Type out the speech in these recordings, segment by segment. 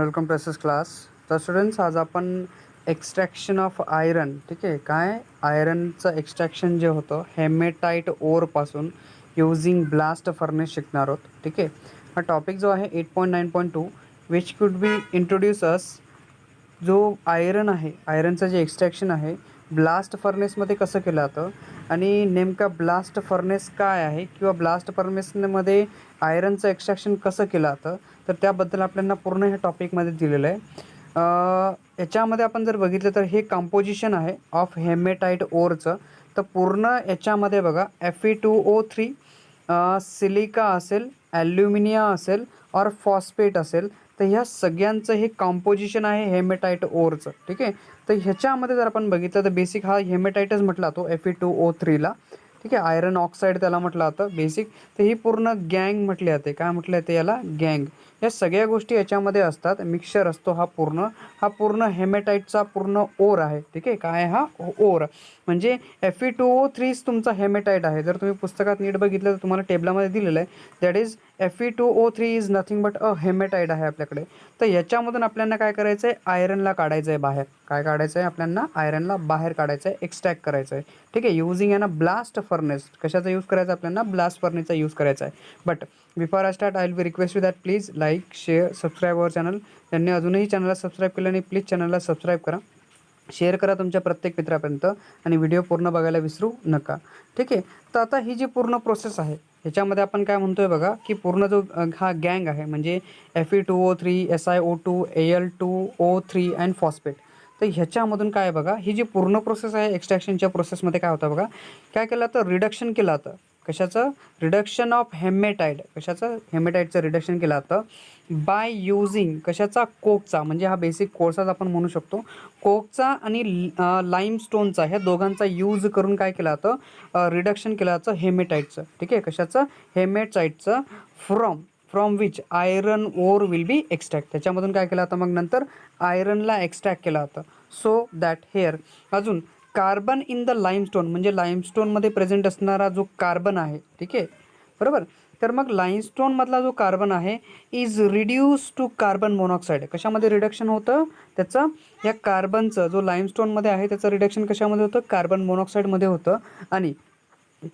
Welcome to S class. तर students, आज आपण एक्स्ट्रॅक्शन ऑफ आयरन, ठीक आहे, काय आयरनचं एक्स्ट्रॅक्शन जे होतं हेमेटाईट ओरपासून युझिंग ब्लास्ट फर्नेस शिकणार आहोत. ठीक आहे. हा टॉपिक जो आहे 8.9.2 विच कुड बी इंट्रोड्यूस अस जो आयरन आहे, आयरनचं जे एक्स्ट्रॅक्शन आहे ब्लास्ट फर्नेसमध्ये कसं केलं जातं आणि नेमका ब्लास्ट फर्नेस काय आहे किंवा ब्लास्ट फर्नेसमध्ये आयरनचं एक्स्ट्रॅक्शन कसं केलं जातं, तर त्याबद्दल आपल्याला पूर्ण ह्या टॉपिकमध्ये दिलेलं आहे. याच्यामध्ये आपण जर बघितलं तर हे कंपोजिशन आहे ऑफ हेमेटाईट ओरचं. तर पूर्ण याच्यामध्ये बघा Fe2O3 सिलिका असेल, ॲल्युमिनिया असेल और फॉस्फेट असेल. तर ह्या सगळ्यांचं हे कंपोजिशन आहे हेमेटाईट ओरचं. ठीक आहे. तर ह्याच्यामध्ये जर आपण बघितलं तर बेसिक हा हेमेटाईटच म्हटला जातो Fe2O3ला. ठीक आहे. आयरन ऑक्साईड त्याला म्हटलं जातं बेसिक. तर ही पूर्ण गँग म्हटली जाते. काय म्हटलं जाते याला? गँग. या सगळ्या गोष्टी याच्यामध्ये असतात. मिक्सचर असतो हा पूर्ण हेमेटाईटचा पूर्ण ओर आहे. ठीक आहे. काय हा ओर म्हणजे Fe2O3 तुमचा हेमेटाईट आहे. जर तुम्ही पुस्तकात नीट बघितलं तर तुम्हाला टेबलामध्ये दिलेलं आहे that is Fe2O3 is nothing but a hematite आहे आपल्याकडे. तर याच्यामधून आपल्याला काय करायचं आहे? आयरनला काढायचं आहे बाहेर. काय काढायचं आहे आपल्याला? आयरनला बाहेर काढायचं आहे, एक्स्ट्रॅक्ट करायचं आहे. ठीक आहे. युझिंग आहे ना ब्लास्ट फर्नेस. कशाचा यूज करायचा आपल्याला? ब्लास्ट फर्नेसचा यूज करायचा आहे. But before I start I will be request you that please like, share, subscribe our channel. त्यांनी अजूनही चॅनलला सबस्क्राईब केलं नाही, प्लीज चॅनलला सबस्क्राईब करा, शेअर करा तुमच्या प्रत्येक मित्रापर्यंत आणि व्हिडिओ पूर्ण बघायला विसरू नका. ठीक आहे. तर आता ही जी पूर्ण प्रोसेस आहे ह्याच्यामध्ये आपण काय म्हणतोय बघा की पूर्ण जो हा गँग आहे म्हणजे Fe2O3, SiO2, Al2O3 and phosphate. तर ह्याच्यामधून काय बघा ही जी पूर्ण प्रोसेस आहे एक्स्ट्रॅक्शनच्या प्रोसेसमध्ये काय होतं बघा, काय केलं तर रिडक्शन केलं जातं. कशाचं? Reduction of hematite. कशाचं? हेमेटाईटचं रिडक्शन केलं जातं बाय युझिंग कशाचा? कोकचा. म्हणजे हा बेसिक कोळसाच आपण म्हणू शकतो. कोकचा आणि लाईमस्टोनचा ह्या दोघांचा यूज करून काय केलं जातं? रिडक्शन केलं जातं हेमेटाईटचं. ठीक आहे. कशाचं? हेमेटाईटचं from which iron ore will be extract. त्याच्यामधून काय केलं जातं मग नंतर आयरनला एक्स्ट्रॅक्ट केलं जातं. सो दॅट हेअर अजून कार्बन इन द लाईमस्टोन म्हणजे लाईमस्टोनमध्ये प्रेझेंट असणारा जो कार्बन आहे. ठीक आहे. बरोबर. तर मग लाईमस्टोनमधला जो कार्बन आहे is reduce to carbon monoxide. कशामध्ये रिडक्शन होतं त्याचं? या कार्बनचं जो लाईमस्टोनमध्ये आहे त्याचं रिडक्शन कशामध्ये होतं? कार्बन मोनॉक्साईडमध्ये होतं. आणि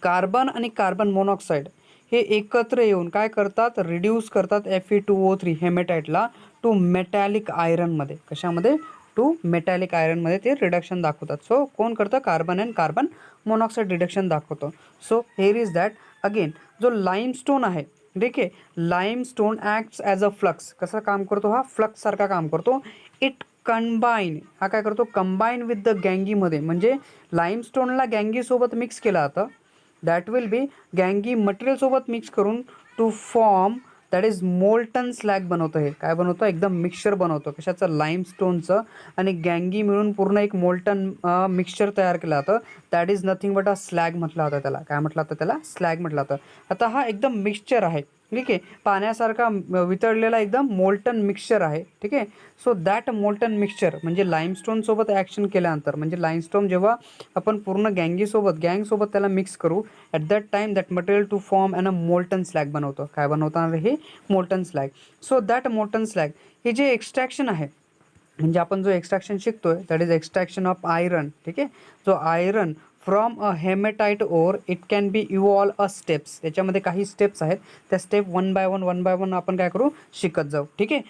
कार्बन आणि कार्बन मोनॉक्साईड हे एकत्र येऊन काय करतात? रिड्यूस करतात Fe2O3 हेमेटाईटला टू मेटॅलिक आयरनमध्ये. कशामध्ये? टू मेटॅलिक आयरनमध्ये ते रिडक्शन दाखवतात. सो कोण करतं? Carbon and carbon monoxide reduction दाखवतो. So here is that again जो लाईमस्टोन आहे. ठीक आहे. Limestone acts as a flux. कसं काम करतो? हा फ्लक्स सारखा काम करतो. इट कंबाईन हा काय करतो? कंबाईन विथ द गँगीमध्ये म्हणजे लाईमस्टोनला गँगीसोबत मिक्स केलं जातं. दॅट विल बी गँगी मटेरियलसोबत मिक्स करून to form that is molten slag बनवतं. हे काय बनवतं? एकदम मिक्सचर बनवतं. कशाचं? लाईमस्टोनचं आणि गँगी मिळून पूर्ण एक मोल्टन मिक्सचर तयार केलं जातं. That is nothing but a slag म्हटलं जातं त्याला. काय म्हटलं जातं त्याला? स्लॅग म्हटलं जातं. आता हा एकदम मिक्सचर आहे. ठीक आहे. पाण्यासारखा वितळलेला एकदम मोल्टन मिक्सचर आहे. ठीक आहे. सो दॅट मोल्टन मिक्सचर म्हणजे लाईमस्टोनसोबत ॲक्शन केल्यानंतर म्हणजे लाईमस्टोन जेव्हा आपण पूर्ण गँगसोबत त्याला मिक्स करू at that time that material to form and a molten slag बनवतो. काय बनवणार हे? Molten slag. So that molten slag हे जे एक्स्ट्रॅक्शन आहे म्हणजे आपण जो एक्स्ट्रॅक्शन शिकतोय that is extraction of iron. ठीक आहे. जो iron from a hematite ore it can be evolve a steps. त्याच्यामध्ये काही स्टेप्स आहेत. त्या स्टेप वन बाय वन आपण काय करू? शिकत जाऊ. ठीक आहे.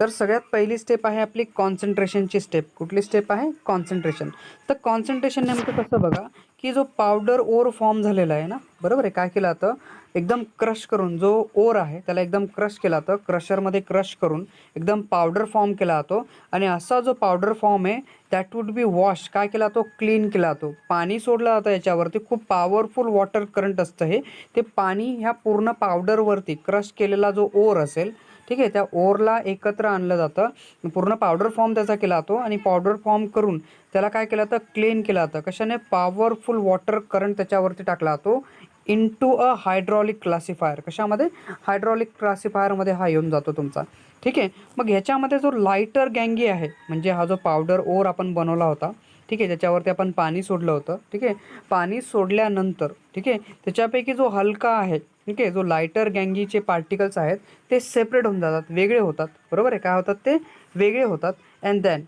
तर सगळ्यात पहिली स्टेप आहे आपली कॉन्सन्ट्रेशनची स्टेप. कुठली स्टेप आहे? कॉन्सन्ट्रेशन. तर कॉन्सन्ट्रेशन नेमकं कसं बघा की जो पावडर ओर फॉर्म झालेला आहे ना, बरोबर आहे, काय केलं जातं? एकदम क्रश करून जो ओर आहे त्याला एकदम क्रश केला जातं. क्रशरमध्ये क्रश करून एकदम पावडर फॉर्म केला जातो. आणि असा जो पावडर फॉर्म आहे दॅट वुड बी वॉश काय केला जातो? क्लीन केला जातो. पाणी सोडलं जातं याच्यावरती. खूप पॉवरफुल वॉटर करंट असतं हे. ते पाणी ह्या पूर्ण पावडरवरती क्रश केलेला जो ओर असेल, ठीक आहे, त्या ओरला एकत्र आणलं जातं. पूर्ण पावडर फॉर्म त्याचा केला जातो आणि पावडर फॉर्म करून त्याला काय केलं जातं? क्लीन केलं जातं. कशाने? पॉवरफुल वॉटर करंट त्याच्यावरती टाकला जातो इनटू अ हायड्रॉलिक क्लासिफायर. कशामध्ये? हायड्रॉलिक क्लासिफायरमध्ये हा येऊन जातो तुमचा. ठीक आहे. मग ह्याच्यामध्ये जो लाईटर गँगी आहे म्हणजे हा जो पावडर ओर आपण बनवला होता, ठीक आहे, त्याच्यावरती आपण पाणी सोडलं होतं. ठीक आहे. पाणी सोडल्यानंतर ठीक आहे त्याच्यापैकी जो हलका आहे ठीक आहे, जो लायटर गँगीचे पार्टिकल्स आहेत ते सेपरेट होऊन जातात, वेगळे होतात, बरोबर आहे, काय होतात ते वेगळे होतात. And then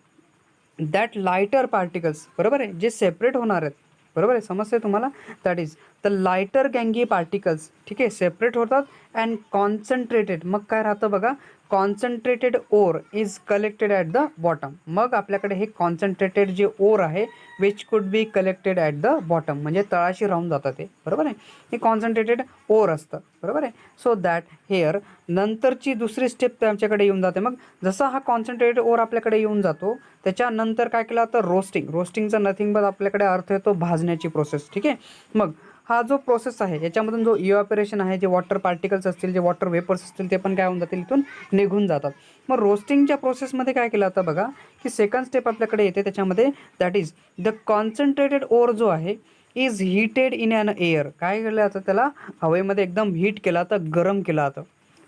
that lighter particles, बरोबर आहे, जे सेपरेट होणार आहेत, बरोबर आहे, समजते तुम्हाला, दॅट इज द लायटर गँगी पार्टिकल्स, ठीक आहे, सेपरेट होतात. अँड कॉन्सन्ट्रेटेड, मग काय राहतं बघा, concentrated ore is collected at the bottom. मग आपल्याकडे हे कॉन्सन्ट्रेटेड जे ओर आहे which could be collected at the bottom, म्हणजे तळाशी राहून जातं ते, बरोबर आहे, हे कॉन्सन्ट्रेटेड ओर असतं, बरोबर आहे. सो दॅट हेअर नंतरची दुसरी स्टेप आमच्याकडे येऊन जाते. मग जसा हा कॉन्सन्ट्रेटेड ओर आपल्याकडे येऊन जातो त्याच्यानंतर काय केलं तर रोस्टिंग. रोस्टिंगचा नथिंग बट आपल्याकडे अर्थ येतो भाजण्याची प्रोसेस, ठीक आहे. मग हा जो प्रोसेस आहे याच्यामधून जो इव्हॅपोरेशन आहे, जे वॉटर पार्टिकल्स असतील, जे वॉटर वेपर्स असतील, ते पण काय होऊन जातील, इथून निघून जातात. मग रोस्टिंगच्या प्रोसेसमध्ये काय केलं आता बघा, की सेकंड स्टेप आपल्याकडे येते त्याच्यामध्ये, that is the concentrated ore जो आहे is heated in an air. काय केलं आता, त्याला हवेमध्ये एकदम हीट केला तर गरम केला आता,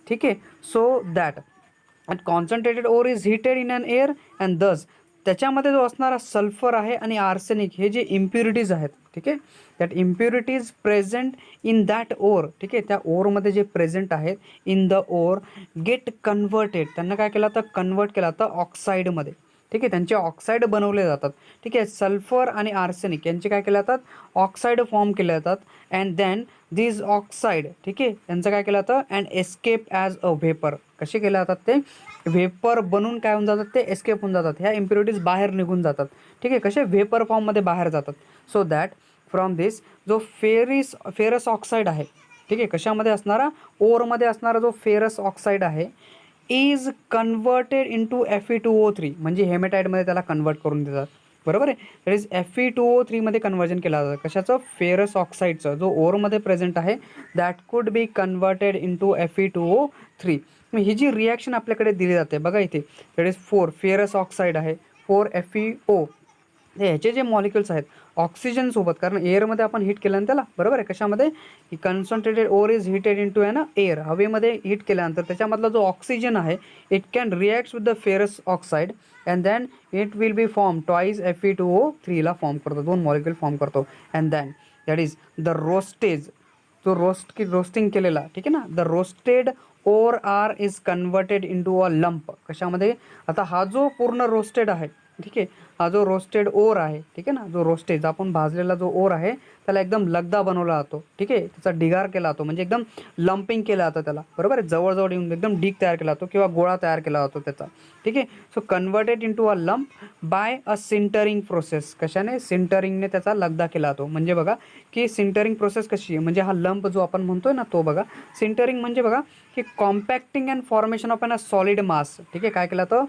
ठीक आहे. So that concentrated ore is heated in an air and thus त्याच्यामध्ये जो असणारा सल्फर आहे आणि आर्सेनिक हे जे इम्प्युरिटीज आहेत, ठीक आहे, that impurities present in that ore, ठीक आहे, त्या ओरमध्ये जे प्रेझेंट आहेत in the ore get converted, त्यांना काय केलं तर कन्वर्ट केला तर ऑक्साईडमध्ये, ठीक आहे, त्यांचे ऑक्साईड बनवले जातात, ठीक आहे. सल्फर आणि आर्सेनिक यांचे काय केले जातात, ऑक्साईड फॉर्म केले जातात. अँड देन दिस ऑक्साईड, ठीक आहे, यांचं काय केलं जातं and escape as a vapour. कसे केले जातात ते व्हेपर बनून काय होऊन जातात, ते एस्केप होऊन जातात, ह्या इम्प्युरिटीज बाहेर निघून जातात, ठीक आहे, कसे व्हेपर फॉर्ममध्ये बाहेर जातात. सो दॅट फ्रॉम दिस जो फेरस ऑक्साईड आहे, ठीक आहे, कशामध्ये असणारा ओरमध्ये असणारा जो फेरस ऑक्साईड आहे इज कन्वर्टेड इंटू Fe2O3, म्हणजे हेमेटाईटमध्ये त्याला कन्वर्ट करून देतात, बरोबर आहे. दॅट इज Fe2O3मध्ये कन्वर्जन केलं जातं, कशाचं, फेरस ऑक्साईडचं, जो ओरमध्ये प्रेझेंट आहे that could be converted into Fe2O3. मग ही जी रिॲक्शन आपल्याकडे दिली जाते बघा इथे, दॅट इज 4 फेरस ऑक्साईड आहे, 4 FeO, ह्याचे जे मॉलिक्युल्स आहेत ऑक्सिजन सोबत, कारण एअरमध्ये आपण हीट केलं ना त्याला, बरोबर आहे, कशामध्ये, की concentrated ore is heated into आहे ना एअर, हवेमध्ये हीट केल्यानंतर त्याच्यामधला जो ऑक्सिजन आहे it can react with the ferrous oxide and then it will be form twice Fe2O3ला फॉर्म करतो, 2 मॉलिक्युल फॉर्म करतो. And then that is the roastage, जो रोस्टिंग केलेला, ठीक आहे ना, the roasted ore are is converted into a lump. कशामध्ये, आता हा जो पूर्ण रोस्टेड आहे, ठीक आहे, हा जो रोस्टेड ओर आहे, ठीक आहे ना, जो रोस्टेज आपण भाजलेला जो ओर आहे त्याला एकदम लगदा बनवला जातो, ठीक आहे, त्याचा ढिगार केला जातो, म्हणजे एकदम लंपिंग केला जातं त्याला, बरोबर आहे, जवळजवळ येऊन एकदम ढीग तयार केला जातो किंवा गोळा तयार केला जातो त्याचा, ठीक आहे. So converted into a lump by a sintering process. कशाने, सिंटरिंगने त्याचा लगदा केला जातो. म्हणजे बघा की सिंटरिंग प्रोसेस कशी आहे, म्हणजे हा लंप जो आपण म्हणतोय ना तो बघा, सिंटरिंग म्हणजे बघा की compacting and formation of a solid mass, ठीक आहे, काय केलं तर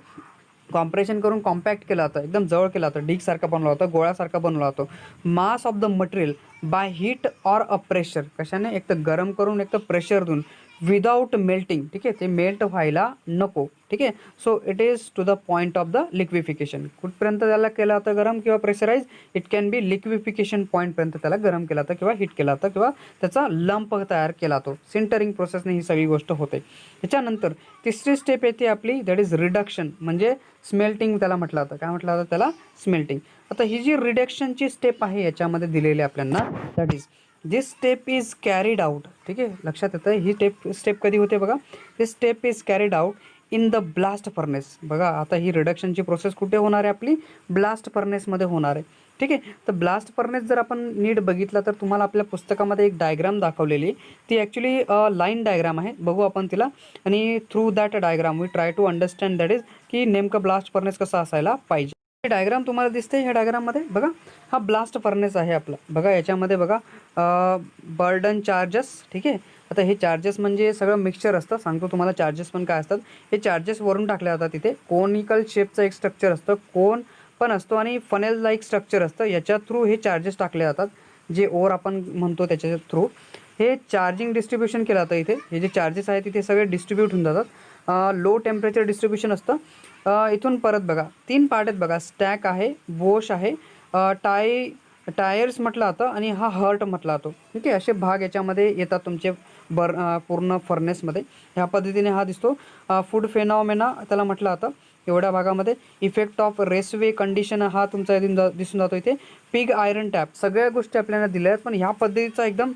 कॉम्प्रेशन करून कॉम्पॅक्ट केला होता, एकदम जवळ केला होता, ढीगसारखा बनवला होता, गोळ्यासारखा बनवला होता. Mass of the material by heat or a pressure, कशाने, एक तर गरम करून एक तर प्रेशर देऊन, विदाउट मेल्टिंग, ठीक आहे, ते मेल्ट व्हायला नको, ठीक आहे. So it is to the point of the liquefaction, कुठपर्यंत त्याला केला होता गरम किंवा pressurize, it can be liquefaction पॉईंटपर्यंत त्याला गरम केला होता किंवा हीट केला होता किंवा त्याचा लंप तयार केला होतो. सिंटरिंग प्रोसेसने ही सगळी गोष्ट होते. त्याच्यानंतर तिसरी स्टेप येते आपली, दॅट इज रिडक्शन, म्हणजे स्मेल्टिंग त्याला म्हटलं जातं, काय म्हटलं जातं त्याला, स्मेल्टिंग. आता ही जी रिडक्शनची स्टेप आहे याच्यामध्ये दिलेली आपल्याला, that is this step is carried out, ठीक आहे, लक्षात येतं ही स्टेप कधी होते बघा, this step is carried out in the blast furnace. बघा आता ही रिडक्शनची प्रोसेस कुठे होणार आहे आपली, ब्लास्ट फर्नेसमध्ये होणार आहे, ठीक आहे. तर ब्लास्ट फर्नेस जर आपण नीट बघितलं तर तुम्हाला आपल्या पुस्तकामध्ये एक डायग्राम दाखवलेली, ती ॲक्च्युली लाईन डायग्राम आहे, बघू आपण तिला, आणि through that diagram we try to understand that is की नेमकं ब्लास्ट फर्नेस कसा असायला पाहिजे. हे डायग्राम तुम्हाला दिसते, ह्या डायग्राममध्ये बघा हा ब्लास्ट फर्नेस आहे आपला, बघा याच्यामध्ये बघा बर्डन चार्जेस, ठीक आहे. आता हे चार्जेस म्हणजे सगळं मिक्सचर असतं, सांगतो तुम्हाला चार्जेस पण काय असतात. हे चार्जेस वरून टाकले जातात, तिथे कोनिकल शेपचं एक स्ट्रक्चर असतं, कोन पण असतो आणि फनेल लाईक स्ट्रक्चर असतं, याच्या थ्रू हे चार्जेस टाकले जातात, जे ओर आपण म्हणतो त्याच्या थ्रू हे चार्जिंग डिस्ट्रीब्युशन केलं जातं. इथे हे जे चार्जेस आहेत तिथे सगळे डिस्ट्रीब्यूट होऊन जातात. लो टेम्परेचर डिस्ट्रीब्युशन असतं. इथून परत बघा 3 पार्ट आहेत बघा, स्टॅक आहे, वॉश आहे, टायर्स म्हटलं जातं आणि हा हर्ट म्हटला जातो, ठीक आहे. असे भाग याच्यामध्ये येतात तुमचे पूर्ण फर्नेसमध्ये. ह्या पद्धतीने हा दिसतो. फूड फेनॉमेना त्याला म्हटलं जातं. एवढ्या भागामध्ये इफेक्ट ऑफ रेसवे कंडिशन हा तुमचा दिसून जातो इथे. पिग आयरन टॅप, सगळ्या गोष्टी आपल्याला दिल्या आहेत, पण ह्या पद्धतीचा एकदम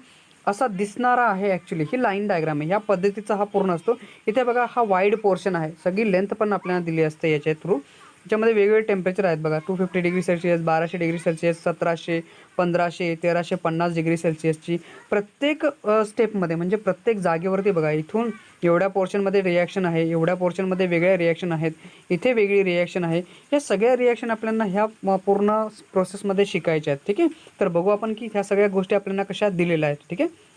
असा दिसणारा आहे ॲक्च्युली. ही लाईन डायग्राम आहे. ह्या पद्धतीचा हा पूर्ण असतो. इथे बघा हा वाईड पोर्शन आहे. सगळी लेंथ पण आपल्याला दिली असते याच्या थ्रू. याच्यामध्ये वेगवेगळे टेम्परेचर आहेत बघा. 250 degree Celsius, 1200 degree Celsius, 1700, 1500, 1350 degree सेल्सिअसची प्रत्येक स्टेपमध्ये म्हणजे प्रत्येक जागेवरती बघा. इथून एवढ्या पोर्शनमध्ये रिॲक्शन आहे, एवढ्या पोर्शनमध्ये वेगळ्या रिॲक्शन आहेत, इथे वेगळी रिॲक्शन आहे. या सगळ्या रिॲक्शन आपल्याला ह्या पूर्ण प्रोसेसमध्ये शिकायच्या आहेत. ठीक आहे. तर बघू आपण की ह्या सगळ्या गोष्टी आपल्याला कशा दिलेल्या आहेत. ठीक आहे.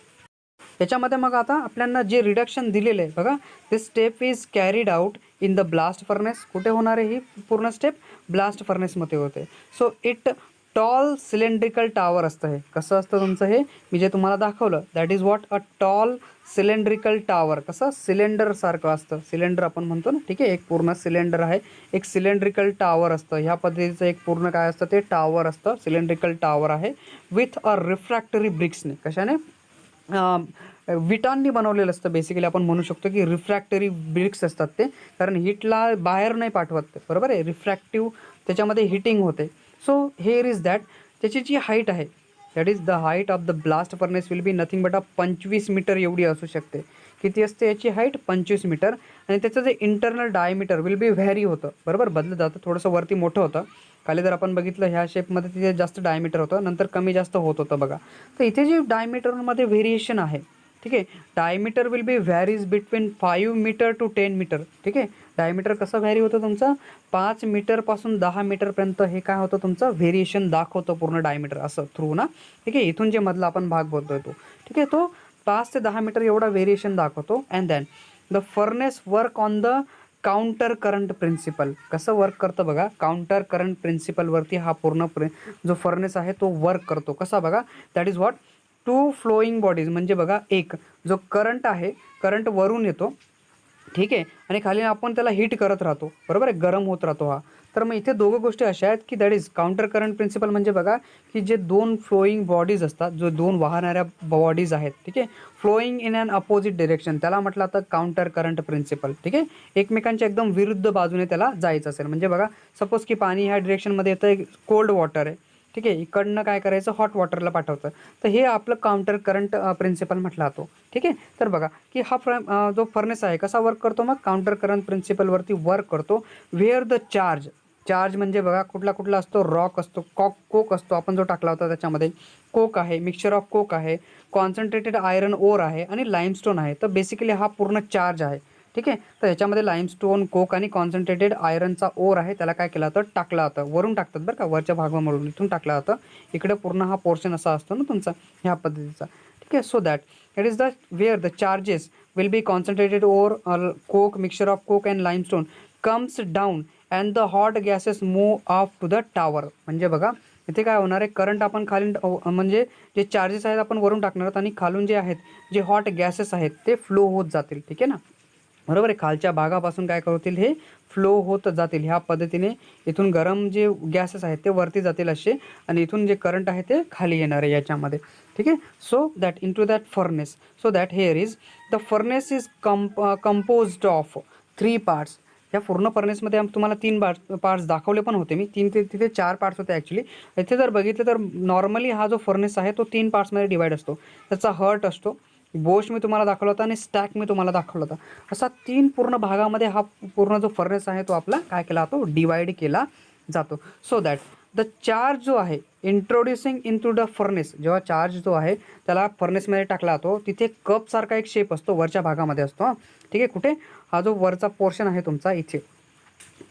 याच्यामध्ये मग आता आपल्याला जे रिडक्शन दिलेलं आहे बघा, this step is carried out in the blast furnace. कुठे होणार आहे ही पूर्ण स्टेप? ब्लास्ट फर्नेसमध्ये होते. So it tall cylindrical tower असतं. हे कसं असतं तुमचं? हे मी जे तुम्हाला दाखवलं that is what a tall cylindrical tower. कसं? सिलेंडरसारखं असतं. सिलेंडर आपण म्हणतो ना. ठीक आहे. एक पूर्ण सिलेंडर आहे, एक सिलेंड्रिकल टावर असतं. ह्या पद्धतीचं एक पूर्ण काय असतं? ते टावर असतं. सिलेंड्रिकल टावर आहे विथ अ रिफ्रॅक्टरी ब्रिक्सने. कशाने? विटांनी बनवलेलं असतं. बेसिकली आपण म्हणू शकतो की रिफ्रॅक्टरी ब्रिक्स असतात ते, कारण हीटला बाहेर नाही पाठवत ते. बरोबर आहे. रिफ्रॅक्टिव्ह त्याच्यामध्ये हिटिंग होते. So here is that. त्याची जी हाईट आहे that is the height of the blast furnace will be nothing but 25 metre एवढी असू शकते. किती असते याची हाईट? 25 मीटर. आणि त्याचं जे internal diameter will be vary होतं. बरोबर, बदलत जातं. थोडंसं वरती मोठं होतं. खाली जर आपण बघितलं ह्या शेपमध्ये तिथे जास्त डायमीटर होतं, नंतर कमी जास्त होत होतं बघा. तर इथे जे डायमीटरमध्ये व्हेरिएशन आहे. ठीक आहे. Diameter will be varies between 5 metre to 10 metre. ठीक आहे. डायमीटर कसं व्हॅरी होतं तुमचं? 5 मीटरपासून 10 मीटरपर्यंत हे काय होतं तुमचं? व्हेरिएशन दाखवतं पूर्ण डायमीटर असं थ्रू ना. ठीक आहे. इथून जे मधला आपण भाग बोलतोय तो. ठीक आहे. तो 5 ते 10 मीटर एवढा व्हेरिएशन दाखवतो. And then the furnace work on the counter current principle. कसं वर्क करतं बघा? काउंटर करंट प्रिन्सिपलवरती हा पूर्ण जो फर्नेस आहे तो वर्क करतो. कसा बघा? That is what two flowing bodies. म्हणजे बघा, एक जो करंट आहे, करंट वरून येतो. ठीक आहे. आणि खाली आपण त्याला हीट करत राहतो. बरोबर आहे. गरम होत राहतो हा. तर मग इथे दोघं गोष्टी अशा आहेत की that is counter current principle. म्हणजे बघा की जे दोन फ्लोईंग बॉडीज असतात, जो दोन वाहणाऱ्या बॉडीज आहेत. ठीक आहे. Flowing in an opposite direction, त्याला म्हटलं आता काउंटर करंट प्रिन्सिपल. ठीक आहे. एकमेकांच्या एकदम विरुद्ध बाजूने त्याला जायचं असेल. म्हणजे बघा, सपोज की पाणी ह्या डिरेक्शनमध्ये येतं, कोल्ड वॉटर आहे. ठीक आहे. इकडनं काय करायचं? हॉट वॉटरला पाठवतं. तर हे आपलं काउंटर करंट प्रिन्सिपल म्हटलं जातो. ठीक आहे. तर बघा की हा जो फर्नेस आहे कसा वर्क करतो? मग काउंटर करंट प्रिन्सिपलवरती वर्क करतो. Where the charge. चार्ज म्हणजे बघा कुठला कुठला असतो? रॉक असतो, कोक असतो, आपण जो टाकला होता त्याच्यामध्ये कोक आहे, मिक्सचर ऑफ कोक आहे, कॉन्सन्ट्रेटेड आयरन ओर आहे आणि लाईमस्टोन आहे. तर बेसिकली हा पूर्ण चार्ज आहे. ठीक आहे. तर ह्याच्यामध्ये लाईमस्टोन, कोक आणि कॉन्सन्ट्रेटेड आयरनचा ओर आहे, त्याला काय केलं होतं? टाकला होता. वरून टाकतात बरं का, वरच्या भागामधून इथून टाकला होता. इकडे पूर्ण हा पोर्शन असा असतो ना तुमचा ह्या पद्धतीचा. ठीक आहे. So that it is the where the charges will be concentrated ore coke, mixture of coke and limestone comes down and the hot gases move off to the tower. म्हणजे बघा इथे काय होणार आहे? करंट आपण खाली म्हणजे जे चार्जेस आहेत आपण वरून टाकणार आहोत आणि खालून जे आहेत, जे हॉट गॅसेस आहेत ते फ्लो होत जातील. ठीक आहे ना. बरोबर आहे. खालच्या भागापासून काय करतील? हे फ्लो होत जातील ह्या पद्धतीने. इथून गरम जे गॅसेस आहेत ते वरती जातील असे, आणि इथून जे करंट आहे ते खाली येणार आहे याच्यामध्ये. ठीक आहे. So that into that furnace. So that here is the furnace is composed of 3 parts. या पूर्ण फर्नेसमध्ये तुम्हाला 3 पार्ट्स दाखवले पण होते मी. तिथे 4 पार्ट्स होते ॲक्च्युली. इथे जर बघितलं तर नॉर्मली हा जो फर्नेस आहे तो 3 पार्ट्समध्ये डिवाईड असतो. त्याचा हर्ट असतो, बोश मी तुम्हाला दाखवला होता आणि स्टॅक मी तुम्हाला दाखवला होता. असा 3 पूर्ण भागामध्ये हा पूर्ण जो फर्नेस आहे तो आपला काय केला जातो? डिवाइड केला जातो. सो दॅट द चार्ज जो आहे introducing into the furnace, जेव्हा चार्ज जो आहे त्याला फर्नेसमध्ये टाकला जातो, तिथे कपसारखा एक शेप असतो, वरच्या भागामध्ये असतो. ठीक आहे. कुठे? हा जो वरचा पोर्शन आहे तुमचा इथे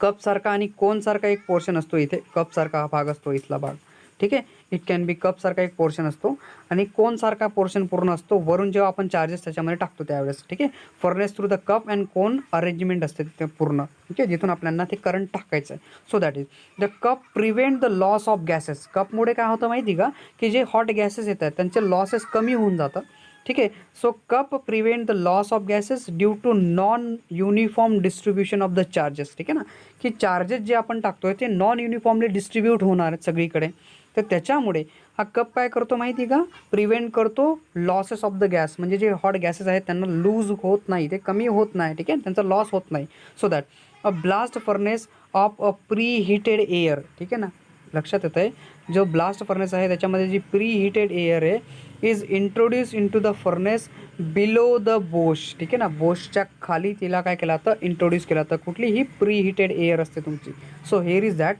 कपसारखा आणि कोनसारखा एक पोर्शन असतो. इथे कपसारखा हा भाग असतो, इथला भाग. ठीक आहे. इट कॅन बी कपसारखा एक पोर्शन असतो आणि कोनसारखा पोर्शन पूर्ण असतो वरून जेव्हा आपण चार्जेस त्याच्यामध्ये टाकतो त्यावेळेस. ठीक आहे. Furnace through the cup and cone arrangement असते ते पूर्ण. ठीक आहे. जिथून आपल्याला ते करंट टाकायचं आहे. So that is the cup prevent the loss of gases. कपमुळे काय होतं माहिती का? की जे हॉट गॅसेस येतात त्यांचे लॉसेस कमी होऊन जातात. ठीक आहे. So cup prevent the loss of gases due to non uniform distribution of the charges. ठीक आहे ना. की चार्जेस जे आपण टाकतोय ते नॉन युनिफॉर्मली डिस्ट्रीब्यूट होणार आहेत सगळीकडे. तर त्याच्यामुळे हा कप काय करतो माहिती का? प्रिव्हेंट करतो लॉसेस ऑफ द गॅस. म्हणजे जे हॉट गॅसेस आहेत त्यांना लूज होत नाही, ते कमी होत नाही. ठीक आहे. त्यांचा लॉस होत नाही. So that a blast furnace of a pre heated air. ठीक आहे ना. लक्षात येतं आहे जो ब्लास्ट फर्नेस आहे त्याच्यामध्ये जी प्री हिटेड एअर आहे is introduce into the furnace below the bosh, ठीक आहे ना, बोशच्या खाली तिला काय केलं तर इंट्रोड्यूस केलं तर कुठली ही प्री हिटेड एअर असते तुमची. सो हेअर इज दॅट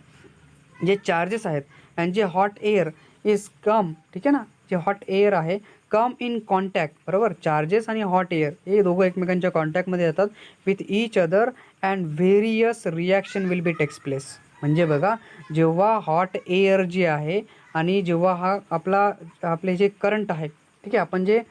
जे चार्जेस आहेत आणि जे हॉट एअर इज कम, ठीक आहे ना, जे हॉट एअर आहे कम इन कॉन्टॅक्ट, बरोबर, चार्जेस आणि हॉट एअर हे दोघं एकमेकांच्या कॉन्टॅक्टमध्ये येतात with each other and various reaction will be takes place. म्हणजे बघा, जेव्हा हॉट एअर जी आहे आणि जेव्हा हा आपले जे करंट आहे, ठीक आहे, आपण जे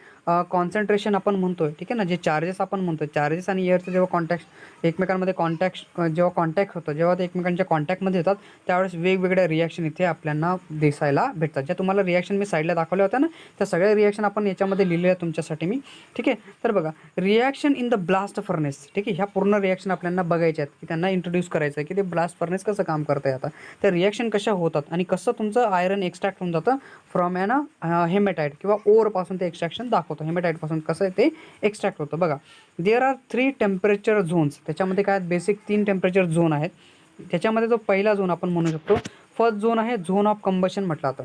कॉन्सन्ट्रेशन आपण म्हणतोय, ठीक आहे ना, जे चार्जेस आपण म्हणतोय, चार्जेस आणि एअरचं जेव्हा एकमेकांमध्ये जेव्हा कॉन्टॅक्ट होतं, जेव्हा ते एकमेकांच्या कॉन्टॅक्टमध्ये येतात त्यावेळेस वेगवेगळ्या रिॲक्शन इथे आपल्याला दिसायला भेटतात. ज्या तुम्हाला रिॲक्शन मी साईडला दाखवल्या होत्या ना, त्या सगळ्या रिॲक्शन आपण याच्यामध्ये लिहिलेल्या तुमच्यासाठी मी, ठीक आहे. तर बघा, reaction in the blast furnace, ठीक आहे, ह्या पूर्ण रिॲक्शन आपल्याला बघायच्या आहेत की त्यांना इंट्रोड्यूस करायचं आहे की ते ब्लास्ट फर्नेस कसं काम करतं आहे, आता त्या रिॲक्शन कशा होतात आणि कसं तुमचं आयरन एक्स्ट्रॅक्ट होऊन जातं फ्रॉम हेमेटाईट किंवा ओरपासून ते एक्स्ट्रॅक्शन दाखवतो. हेमेटाईटपासून कसं ते एक्स्ट्रॅक्ट होतं. बघा, देअर आर 3 टेम्परेचर झोन्स. त्याच्यामध्ये काय बेसिक 3 टेम्परेचर झोन आहेत. त्याच्यामध्ये जो पहिला झोन आपण म्हणू शकतो, फर्स्ट झोन आहे झोन ऑफ कंबशन म्हटलं जातं.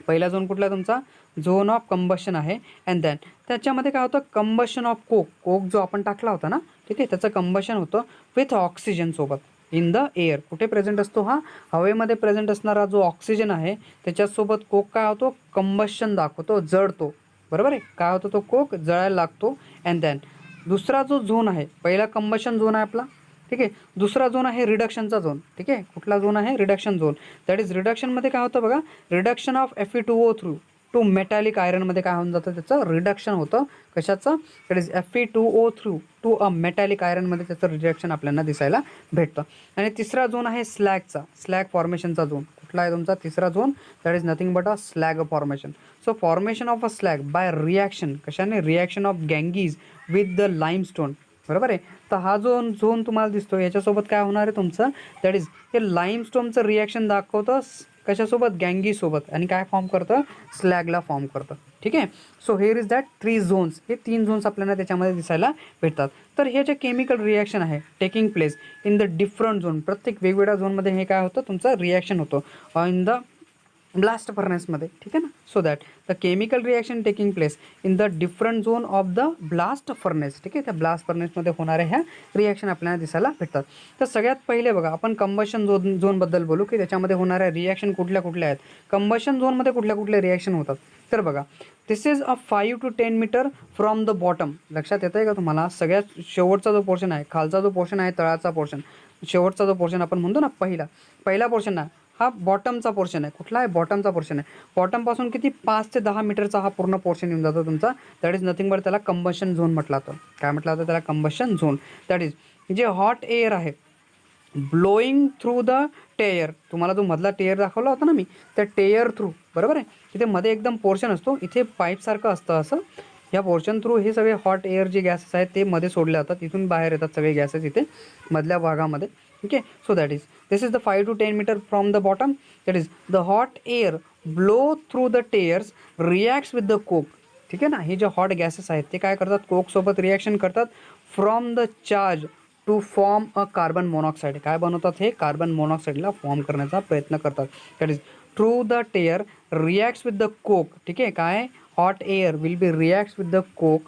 पहिला झोन कुठला तुमचा, झोन ऑफ कंबशन आहे. अँड देन त्याच्यामध्ये काय होतं, कंबशन ऑफ कोक जो आपण टाकला होता ना, ठीक आहे, त्याचं कंबशन होतं विथ ऑक्सिजन सोबत इन द एअर. कुठे प्रेझेंट असतो हा, हवेमध्ये प्रेझेंट असणारा जो ऑक्सिजन आहे त्याच्यासोबत कोक काय होतो, कंबशन दाखवतो, जळतो, बरोबर आहे. काय होतं, तो कोक जळायला लागतो. अँड देन दुसरा जो झोन आहे, पहिला कंबशन झोन आहे आपला, ठीक आहे, दुसरा झोन आहे रिडक्शनचा झोन, ठीक आहे. कुठला झोन आहे, रिडक्शन झोन. दॅट इज रिडक्शनमध्ये काय होतं बघा, reduction of Fe2O through to metallic आयरनमध्ये काय होऊन जातं, त्याचं रिडक्शन होतं. कशाचं, that is Fe2O through to a metallic आयरनमध्ये त्याचं रिडक्शन आपल्याला दिसायला भेटतं. आणि तिसरा झोन आहे स्लॅग फॉर्मेशनचा झोन. कुठला आहे तुमचा तिसरा zone, that is nothing but a slag formation. So formation of a slag by reaction, कशाने, reaction of gangues with the limestone, बरोबर आहे. तर हा जो झोन तुम्हाला दिसतो याच्यासोबत काय होणार आहे तुमचं, दॅट इज हे लाईमस्टोनचं रिॲक्शन दाखवतं कशासोबत, गँगीसोबत, आणि काय फॉर्म करतं, स्लॅगला फॉर्म करतं, ठीक आहे. So here is that 3 zones. हे 3 झोन्स आपल्याला त्याच्यामध्ये दिसायला भेटतात. तर हे जे केमिकल रिॲक्शन आहे taking place in the different zone, प्रत्येक वेगवेगळ्या झोनमध्ये हे काय होतं, तुमचं रिॲक्शन होतं इन द ब्लास्ट फर्नेसमध्ये, ठीक आहे ना. So that the chemical reaction taking place in the different zone of the blast furnace, ठीक आहे. त्या ब्लास्ट फर्नेसमध्ये होणाऱ्या ह्या रिॲक्शन आपल्याला दिसायला भेटतात. तर सगळ्यात पहिले बघा, आपण कंबशन झोनबद्दल बोलू की त्याच्यामध्ये होणाऱ्या रिॲक्शन कुठल्या कुठल्या आहेत, कंबशन झोनमध्ये कुठल्या कुठल्या रिॲक्शन होतात. तर बघा, this is a 5 to 10 metre from the bottom. लक्षात येतं आहे का तुम्हाला, सगळ्यात शेवटचा जो पोर्शन आहे, खालचा जो पोर्शन आहे, तळाचा पोर्शन, शेवटचा जो पोर्शन आपण म्हणतो ना, पहिला पोर्शन आहे, हा बॉटमचा पोर्शन आहे. कुठला आहे, बॉटमचा पोर्शन आहे. बॉटमपासून किती 5 ते 10 मीटरचा हा पूर्ण पोर्शन येऊन जातो तुमचा. दॅट इज नथिंग बट त्याला कंबशन झोन म्हटलं जातं. काय म्हटलं जातं त्याला, कंबशन झोन. दॅट इज जे हॉट एअर आहे ब्लोईंग थ्रू द टेअर, तुम्हाला जो मधला टेअर दाखवला होता ना मी, त्या टेअर थ्रू, बरोबर आहे, तिथे मध्ये एकदम पोर्शन असतो, इथे पाईपसारखं असतं असं. या पोर्शन थ्रू हे सगळे हॉट एअर जे गॅसेस आहेत ते मध्ये सोडले जातात, इथून बाहेर येतात सगळे गॅसेस इथे मधल्या भागामध्ये, ठीक आहे. So that is this is the 5 to 10 metre from the bottom. That is the hot air blow through the tuyeres reacts with the coke, ठीक आहे ना. हे जे हॉट गॅसेस आहेत ते काय करतात, कोकसोबत रिॲक्शन करतात from the charge to form a carbon monoxide. काय बनवतात, हे कार्बन मोनॉक्साईडला फॉर्म करण्याचा प्रयत्न करतात. That is through the tuyere reacts with the coke, ठीक आहे. काय, hot air will be reacts with the coke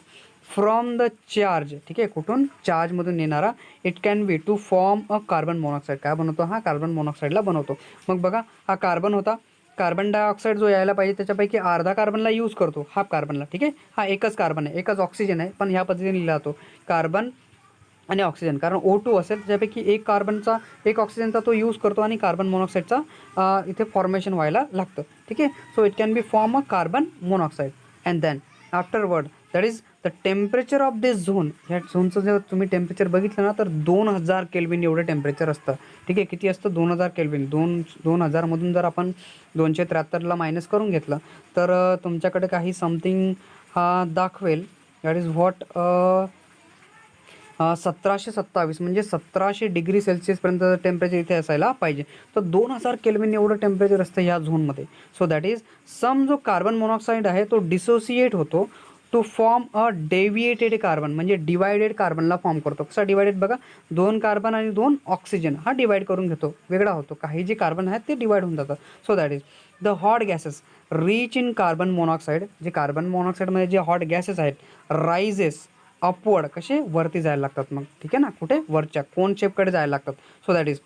from the charge, ठीक आहे, कुठून, चार्जमधून येणारा. It can be to form a carbon monoxide. काय बनवतो, हा कार्बन मोनॉक्साईडला बनवतो. मग बघा, हा कार्बन होता, कार्बन डायऑक्साईड जो यायला पाहिजे त्याच्यापैकी अर्धा कार्बनला यूज करतो, हाफ कार्बनला, ठीक आहे. हा एकच कार्बन आहे, एकच ऑक्सिजन आहे, पण ह्या पद्धतीने लिहिला जातो कार्बन आणि ऑक्सिजन. कारण O2 असेल त्याच्यापैकी एक ऑक्सिजनचा तो यूज करतो आणि कार्बन मोनॉक्साईडचा इथे फॉर्मेशन व्हायला लागतं, ठीक आहे. So it can be form a carbon monoxide. And then afterward that is the temperature of this zone. ह्या झोनचं जर तुम्ही टेम्परेचर बघितलं ना तर 2000 केल्विन एवढं टेम्परेचर असतं, ठीक आहे. किती असतं, 2000 केल्विन. 2000मधून जर आपण 273ला मायनस करून घेतलं तर तुमच्याकडे काही समथिंग हा दाखवेल, दॅट इज व्हॉट 1727 म्हणजे 1700 डिग्री सेल्सिअसपर्यंत टेम्परेचर इथे असायला पाहिजे. तर 2000 केल्विन एवढं टेम्परेचर असतं ह्या झोनमध्ये. सो दॅट इज सम जो कार्बन मोनॉक्साईड आहे तो डिसोसिएट होतो टू फॉर्म अ डेव्हिएटेड कार्बन, म्हणजे डिवायडेड कार्बनला फॉर्म करतो. कसा डिवायडेड बघा, 2 कार्बन आणि 2 ऑक्सिजन हा डिवाइड करून घेतो, वेगळा होतो. काही जे कार्बन आहेत ते डिवाइड होऊन जातात. So that is the hot gases rich in carbon monoxide, जे कार्बन मोनॉक्साईडमध्ये जे हॉट गॅसेस आहेत राइजेस अपवर्ड, कसे वरती जायला लागतात. मग ठीक आहे ना, कुठे वरच्या कोन शेपकडे जायला लागतात. So that is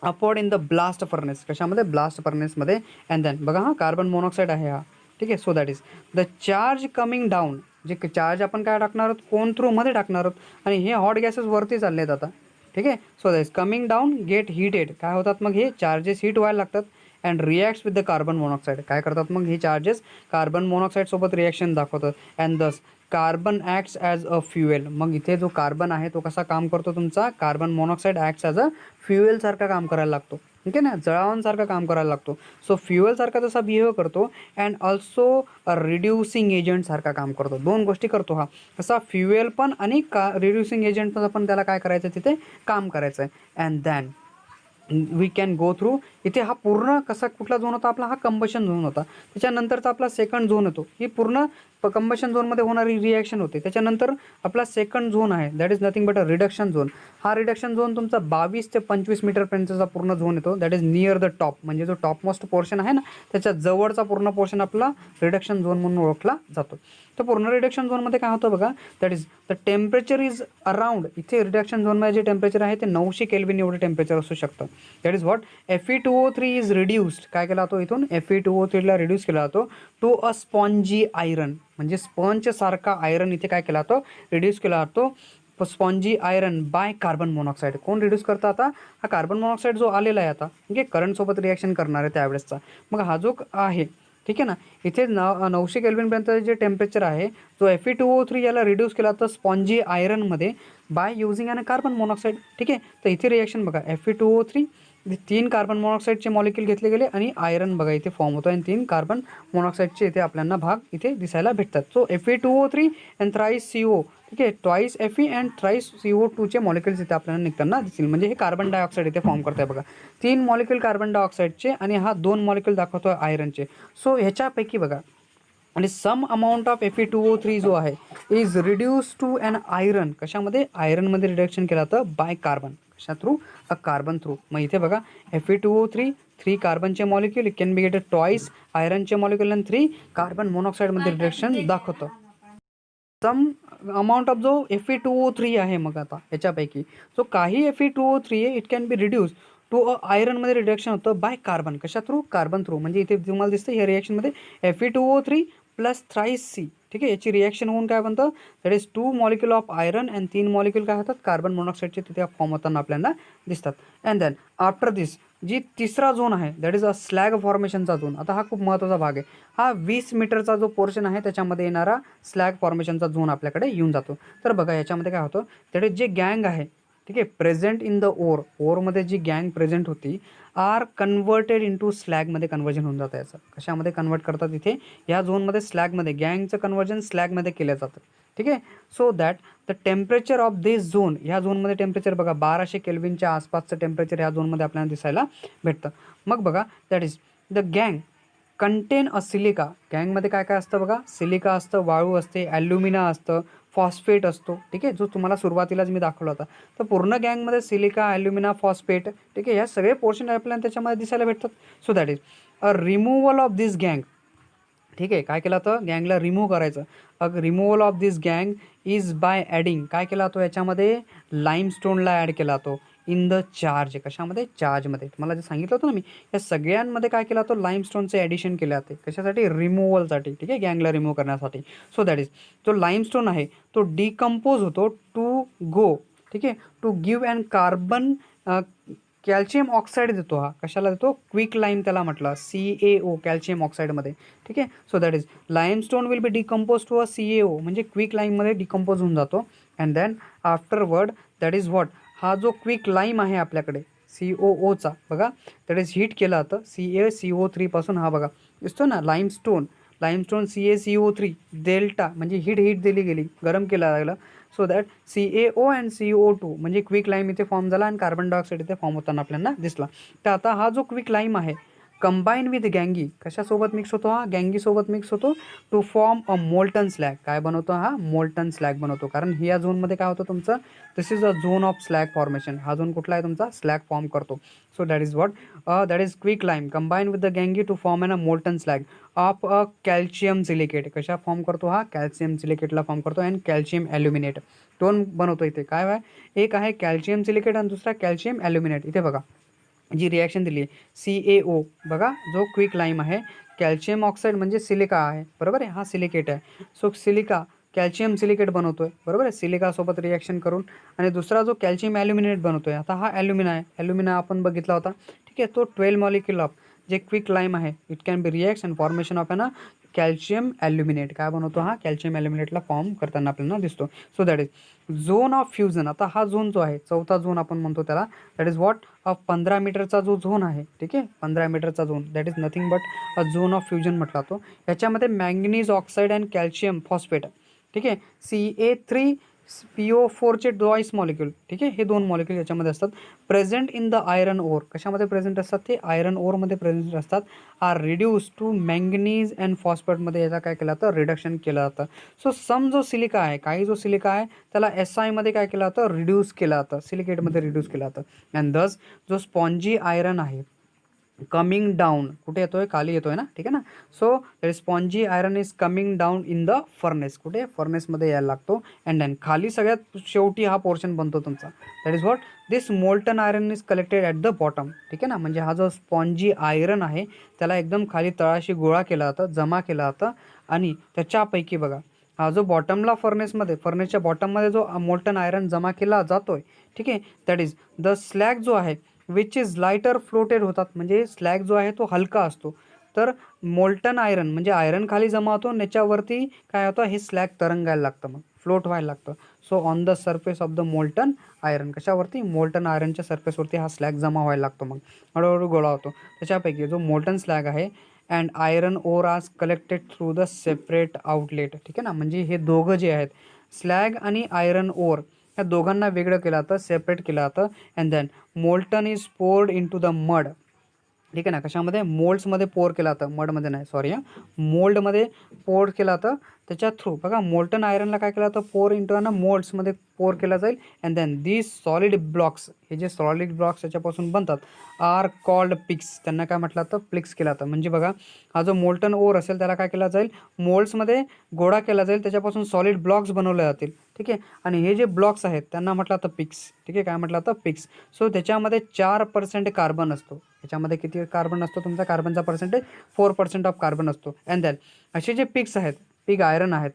upward in the blast furnace, कशामध्ये ब्लास्ट फर्नेसमध्ये. अँड देन बघा हा कार्बन मोनॉक्साईड आहे हा, ठीक आहे. So that is the charge coming down, जे चार्ज आपण काय टाकणार आहोत, कोन थ्रूमध्ये टाकणार आहोत आणि हे हॉट गॅसेस वरती चालले आहेत आता, ठीक आहे. So that is coming down get heated, काय होतात मग हे चार्जेस हीट व्हायला लागतात. And reacts with the carbon monoxide, काय करतात मग हे चार्जेस कार्बन मोनॉक्साईड सोबत रिॲक्शन दाखवतात. And thus carbon acts as a fuel, मग इथे जो कार्बन आहे तो कसा काम करतो तुमचा, carbon monoxide acts as a फ्युएलसारखा काम करायला लागतो, ठीक आहे ना, जळावांसारखं काम करायला लागतो. सो फ्युएलसारखा जसा बिहेव करतो अँड ऑल्सो रिड्युसिंग एजंटसारखा काम करतो. दोन गोष्टी करतो हा, कसा फ्युएल पण आणि रिड्युसिंग एजंटचं पण त्याला काय करायचं तिथे काम करायचं आहे. And then we can go through, इथे हा पूर्ण कसा कुठला झोन होता आपला, हा कंबशन झोन होता. त्याच्यानंतरचा आपला सेकंड झोन येतो, ही पूर्ण कंबशन झोनमध्ये होणारी रिॲक्शन होते. त्याच्यानंतर आपला सेकंड झोन आहे that is nothing but a reduction zone. हा रिडक्शन झोन तुमचा 22 ते 25 मीटरपर्यंतचा पूर्ण झोन येतो. That is near the top, म्हणजे जो टॉप मोस्ट पोर्शन आहे ना त्याच्या जवळचा पूर्ण पोर्शन आपला रिडक्शन झोन म्हणून ओळखला जातो. तर पूर्ण रिडक्शन झोनमध्ये काय होतं बघा, that is the temperature is around, इथे रिडक्शन झोनमध्ये जे टेम्परेचर आहे ते 900 केल्विन एवढे टेम्परेचर असू शकतं. That is what Fe2O3 is reduced, काय केला जातो इथून Fe2O3ला रिड्यूस केला जातो टू अ स्पॉन्जी आयरन, म्हणजे स्पंज सारखा आयरन इथे काय केला जातो, रिड्यूस केला जातो spongy iron by carbon monoxide. कोण रिड्यूस करतं आता, हा कार्बन मोनॉक्साईड जो आलेला आहे आता, म्हणजे करंटसोबत रिॲक्शन करणार आहे त्यावेळेसचा. मग हा जो आहे ठीक आहे ना, इथे 900 केल्विनपर्यंत जे टेम्परेचर आहे जो Fe2O3 याला रिड्यूस केला तर स्पॉन्जी आयरनमध्ये by using an carbon monoxide, ठीक आहे. तर इथे रिॲक्शन बघा, Fe2O3 3 कार्बन मोनॉक्साईडचे मॉलिक्यूल घेतले गेले आणि आयरन बघा इथे फॉर्म होतो आणि 3 कार्बन मोनॉक्साईडचे इथे आपल्याला भाग इथे दिसायला भेटतात. So Fe2O3 and thrice CO, ठीक आहे, ट्वाईस Fe अँड थ्राईस CO2चे मॉलिक्युल्स इथे आपल्याला निघताना दिसतील. म्हणजे हे कार्बन डायऑक्साईड इथे फॉर्म करत आहे बघा, 3 मॉलिक्यूल कार्बन डायऑक्साईडचे आणि हा 2 मॉलिक्यूल दाखवतो आयरनचे. सो ह्याच्यापैकी बघा आणि सम अमाऊंट ऑफ Fe2O3 जो आहे is reduce to an iron, कशामध्ये आयरनमध्ये रिडक्शन केलं जातं बाय कार्बन, कशा थ्रू, अ कार्बन थ्रू. मग इथे बघा Fe2O3 3 कार्बनचे molecule can be get twice आयरनचे मॉलिक्यूल आणि 3 कार्बन मोनॉक्साईडमध्ये रिडक्शन दाखवतं. सम अमाऊंट ऑफ जो Fe2O3 आहे मग आता याच्यापैकी जो काही Fe2O3 आहे it can be reduce to a आयरनमध्ये रिडक्शन होतं बाय कार्बन, कशा थ्रू, कार्बन थ्रू. म्हणजे इथे तुम्हाला दिसतं या रिॲक्शनमध्ये Fe2O3 प्लस थ्राईस C, ठीक आहे, याची रिॲक्शन होऊन काय बनतं, that is 2 molecule of iron and 3 molecule काय होतात कार्बन मोनॉक्साईडचे तिथे फॉर्म होताना आपल्याला दिसतात. अँड देन आफ्टर दिस जी तिसरा झोन आहे दॅट इज अ स्लॅग फॉर्मेशनचा झोन. आता हा खूप महत्त्वाचा भाग आहे. हा 20 मीटरचा जो पोर्शन आहे त्याच्यामध्ये येणारा स्लॅग फॉर्मेशनचा झोन आपल्याकडे येऊन जातो. तर बघा याच्यामध्ये काय होतं, दॅट इज जे गँग आहे, ठीक आहे, प्रेझेंट इन द ओरमध्ये जी गँग प्रेझेंट होती आर कन्वर्टेड इंटू स्लॅगमध्ये कन्वर्जन होऊन जातं. याचं कशामध्ये कन्वर्ट करतात इथे या झोनमध्ये, स्लॅगमध्ये, गँगचं कन्वर्जन स्लॅगमध्ये केलं जातं, ठीक आहे. So that the temperature of this zone, ह्या झोनमध्ये टेम्परेचर बघा 1200 केल्विनच्या आसपासचं टेम्परेचर ह्या झोनमध्ये आपल्याला दिसायला भेटतं. मग बघा दॅट इज द गँग कंटेन अ सिलिका, गँगमध्ये काय काय असतं बघा, सिलिका असतं, वाळू असते, ॲल्युमिना असतं, फॉस्फेट असतो, ठीक आहे, जो तुम्हाला सुरुवातीलाच मी दाखवला होता. तर पूर्ण गँगमध्ये सिलिका, ॲल्युमिना, फॉस्फेट, ठीक आहे, ह्या सगळे पोर्शन आपल्याला त्याच्यामध्ये दिसायला भेटतात. So that is a removal of this गँग, ठीक आहे, काय केलं तर गँगला रिमूव्ह करायचं. अग रिमूव्हल ऑफ दिस गँग इज बाय ॲडिंग, काय केला तो याच्यामध्ये लाईमस्टोनला ॲड केला तो इन द चार्ज, कशामध्ये, चार्जमध्ये. तुम्हाला जे सांगितलं होतं ना मी, या सगळ्यांमध्ये काय केला तो लाईमस्टोनचे ॲडिशन केले जाते, कशासाठी, रिमूव्हलसाठी, ठीक आहे, गँगला रिमूव्ह करण्यासाठी. सो दॅट इज जो लाईमस्टोन आहे तो डिकम्पोज होतो टू गो, ठीक आहे, to give and carbon calcium oxide देतो. हा कशाला देतो, क्विक लाईम त्याला म्हटलं, CaO कॅल्शियम ऑक्साईडमध्ये, ठीक आहे. So that is limestone will be decompose to a CaO, म्हणजे क्विक लाईममध्ये डिकम्पोज होऊन जातो. And then afterward that is what, हा जो क्विक लाईम आहे आपल्याकडे COOचा बघा, दॅट इज हीट केला जातं CaCO3 पासून. हा बघा दिसतो ना लाईमस्टोन, लाईमस्टोन CaCO3 डेल्टा, म्हणजे हीट दिली गेली, गरम केला गेला. So that CaO and CO2 म्हणजे क्विक लाईम इथे फॉर्म झाला आणि कार्बन डायऑक्साईड इथे फॉर्म होताना आपल्याला दिसला. तर आता हा जो क्विक लाईम आहे कंबाईन विथ गँगी, कशासोबत मिक्स होतो हा, गँगीसोबत मिक्स होतो to form a molten slag. काय बनवतो हा, मोल्टन स्लॅग बनवतो. कारण ह्या झोनमध्ये काय होतं तुमचं, this is a zone of slag formation. हा झोन कुठला आहे तुमचा, स्लॅग फॉर्म करतो. So that is what, that is quick lime combine with the गँगी to form a molten slag of a calcium silicate. कशा फॉर्म करतो हा, calcium सिलिकेटला फॉर्म करतो. अँड कॅल्शियम ॲल्युमिनेट, दोन बनवतो इथे. काय आहे, एक आहे कॅल्शियम सिलिकेट आणि दुसरा कॅल्शियम ॲल्युमिनेट. इथे बघा जी रिॲक्शन दिली आहे CaO, बघा जो क्विक लाईम आहे, कॅल्शियम ऑक्साईड म्हणजे सिलिका आहे, बरोबर आहे, हा सिलिकेट आहे. सो सिलिका कॅल्शियम सिलिकेट बनवतोय, बरोबर आहे, सिलिकासोबत रिॲक्शन करून. आणि दुसरा जो कॅल्शियम ॲल्युमिनेट बनवतोय, आता हा ॲल्युमिना आहे, ॲल्युमिना आपण बघितला होता, ठीक आहे. तो 12 मॉलिक्युल ऑफ जे क्विक लाईम आहे, it can B reaction formation of ना कॅल्शियम ॲल्युमिनेट. काय बनवतो हा, कॅल्शियम ॲल्युमिनेटला फॉर्म करताना आपल्याला दिसतो. So that is zone of fusion. आता हा झोन जो आहे, चौथा झोन आपण म्हणतो त्याला, दॅट इज व्हॉट, 15 मीटरचा जो झोन आहे, ठीक आहे, 15 मीटरचा zone, that is nothing but a zone of fusion म्हटला तो. याच्यामध्ये manganese oxide and calcium phosphate, ठीक आहे, CA3PO4चे डॉईस मॉलिक्यूल, ठीक आहे, हे दोन मॉलिक्यूल याच्यामध्ये असतात. Present in the iron ore, कशामध्ये प्रेझेंट असतात ते, आयरन ओरमध्ये प्रेझेंट असतात. Are reduce to manganese and फॉस्फेटमध्ये याचा काय केलं जातं, रिडक्शन केलं जातं. सो सम जो सिलिका आहे, काही जो सिलिका आहे त्याला Siमध्ये काय केलं जातं, रिड्यूस केलं जातं, सिलिकेटमध्ये रिड्यूस केलं जातं. अँड दस जो स्पॉन्जी आयरन आहे कमिंग डाऊन, कुठे येतोय, खाली येतोय ना, ठीक आहे ना. So spongy iron is coming down in the furnace, कुठे, फर्नेसमध्ये यायला लागतो. अँड देन खाली सगळ्यात शेवटी हा पोर्शन बनतो तुमचा, that is what, this molten iron is collected at the bottom, ठीक आहे ना. म्हणजे हा जो स्पॉन्जी आयरन आहे त्याला एकदम खाली तळाशी गोळा केला जातं, जमा केला जातं. आणि त्याच्यापैकी बघा, हा जो बॉटमला फर्नेसच्या बॉटममध्ये जो मोल्टन आयरन जमा केला जातोय, ठीक आहे, दॅट इज द स्लॅग जो आहे विच इज लाईटर फ्लोटेड होतात. म्हणजे स्लॅग जो आहे तो हलका असतो. तर मोल्टन आयरन म्हणजे आयरन खाली जमा होतो, त्याच्यावरती काय होतं, हे स्लॅग तरंगायला लागतं, मग फ्लोट व्हायला लागतं. So on the surface of the molten iron, कशावरती, मोल्टन आयरनच्या सरफेसवरती हा स्लॅग जमा व्हायला लागतो, मग हळूहळू गोळा होतो. त्याच्यापैकी जो मोल्टन स्लॅग आहे अँड आयरन ओर आज collected through the separate outlet, ठीक आहे ना. म्हणजे हे दोघं जे आहेत, स्लॅग आणि आयरन ओर, या दोघांना वेगळं केलं जातं, सेपरेट केलं जातं. And then molten is poured into the mud, ठीक आहे ना. कशामध्ये, मोल्ड्समध्ये पोर केला जातं, मडमध्ये नाही, सॉरी हां, मोल्डमध्ये पोर केला जातं. त्याच्या थ्रू बघा, मोल्टन आयरनला काय केलं जातं, पोर इंटू ना मोल्ड्समध्ये पोर केला जाईल. And then this solid blocks, हे जे सॉलिड ब्लॉक्स याच्यापासून बनतात, आर कॉल्ड पिक्स, त्यांना काय म्हटलं जातं, प्लिक्स केला जातं. म्हणजे बघा, हा जो मोल्टन ओर असेल त्याला काय केला जाईल, मोल्ड्समध्ये गोळा केला जाईल, त्याच्यापासून सॉलिड ब्लॉक्स बनवले जातील, ठीक आहे. आणि हे जे ब्लॉक्स आहेत त्यांना म्हटलं जातं पिक्स, ठीक आहे, काय म्हटलं जातं, पिक्स. सो त्याच्यामध्ये 4% कार्बन असतो. याच्यामध्ये किती कार्बन असतो तुमचा, कार्बनचा पर्सेंटेज 4% ऑफ कार्बन असतो. अँड दॅन असे जे पिक्स आहेत, पिग आयरन आहेत,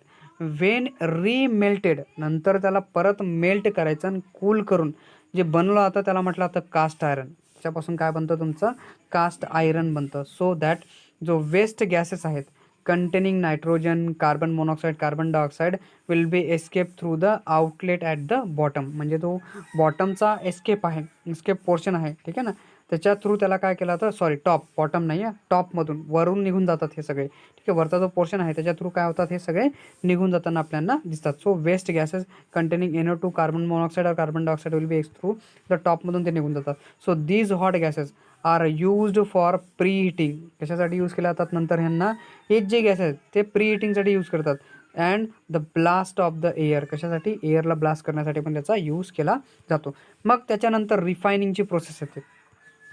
वेन रिमेल्टेड, नंतर त्याला परत मेल्ट करायचं आणि कूल करून जे बनलं जातं त्याला म्हटलं जातं कास्ट आयरन. त्याच्यापासून काय बनतं तुमचं, कास्ट आयरन बनतं. सो दॅट जो वेस्ट गॅसेस आहेत containing nitrogen, carbon monoxide, carbon dioxide will be escape through the outlet at the bottom. म्हणजे तो बॉटमचा एस्केप आहे, एस्केप पोर्शन आहे, ठीक आहे ना. त्याच्या थ्रू त्याला काय केलं जातं, सॉरी टॉप, बॉटम नाही आहे, टॉपमधून वरून निघून जातात हे सगळे, ठीक आहे. वरचा जो पोर्शन आहे त्याच्या थ्रू काय होतात, हे सगळे निघून जाताना आपल्याला दिसतात. So waste gases containing NO2, carbon monoxide और carbon dioxide will be ex through the टॉपमधून ते निघून जातात. So these hot gases are used for preheating, कशासाठी यूज केल्या जातात नंतर ह्यांना, हे जे गॅस आहेत ते प्री हिटिंगसाठी यूज करतात. And the blast of the air, कशासाठी, एअरला ब्लास्ट करण्यासाठी पण त्याचा यूज केला जातो. मग त्याच्यानंतर रिफायनिंगची प्रोसेस येते.